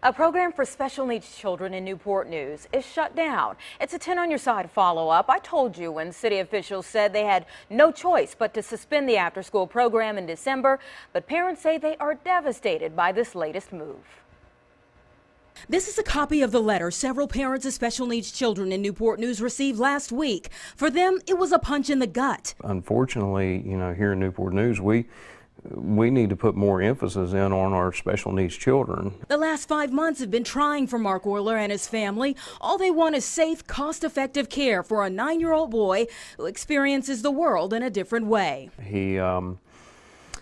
A program for special needs children in Newport News is shut down. It's a 10 on your side follow-up. I told you when city officials said they had no choice but to suspend the after-school program in December, but parents say they are devastated by this latest move. This is a copy of the letter several parents of special needs children in Newport News received last week. For them, it was a punch in the gut. Unfortunately, here in Newport News, we need to put more emphasis in on our special needs children. The last 5 months have been trying for Mark Euler and his family. All they want is safe, cost-effective care for a 9-year-old boy who experiences the world in a different way. He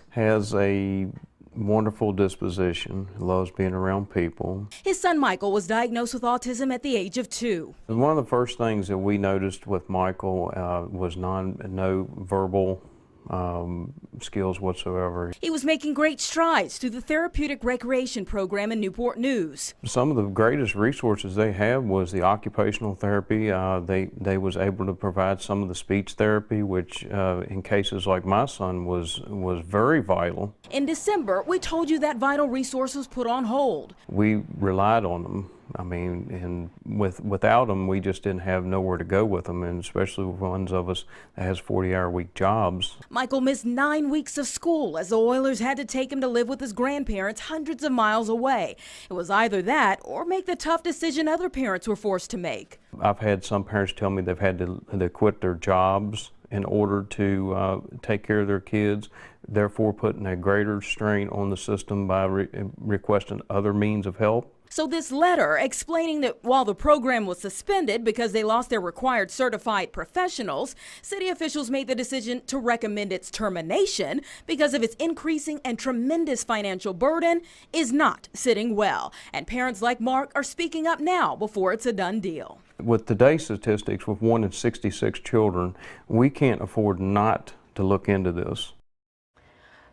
has a wonderful disposition, loves being around people. His son Michael was diagnosed with autism at the age of 2. And one of the first things that we noticed with Michael was no verbal skills whatsoever. He was making great strides through the therapeutic recreation program in Newport News. Some of the greatest resources they have was the occupational therapy. They was able to provide some of the speech therapy, which in cases like my son was very vital. In December, we told you that vital resource was put on hold. We relied on them. And without them, we just didn't have nowhere to go with them, and especially with ones of us that has 40-hour-week jobs. Michael missed 9 weeks of school as the Oilers had to take him to live with his grandparents hundreds of miles away. It was either that or make the tough decision other parents were forced to make. I've had some parents tell me they've had to quit their jobs in order to take care of their kids, therefore putting a greater strain on the system by requesting other means of help. So this letter explaining that while the program was suspended because they lost their required certified professionals, city officials made the decision to recommend its termination because of its increasing and tremendous financial burden is not sitting well. And parents like Mark are speaking up now before it's a done deal. With today's statistics, with 1 in 66 children, we can't afford not to look into this.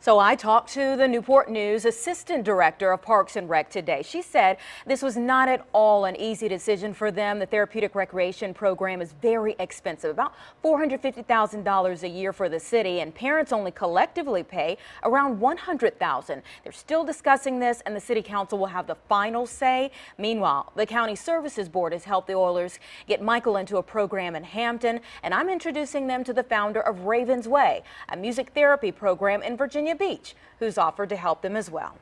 So I talked to the Newport News Assistant Director of Parks and Rec today. She said this was not at all an easy decision for them. The therapeutic recreation program is very expensive, about $450,000 a year for the city, and parents only collectively pay around $100,000. They're still discussing this, and the city council will have the final say. Meanwhile, the county services board has helped the Oilers get Michael into a program in Hampton, and I'm introducing them to the founder of Ravens Way, a music therapy program in Virginia Beach, who's offered to help them as well.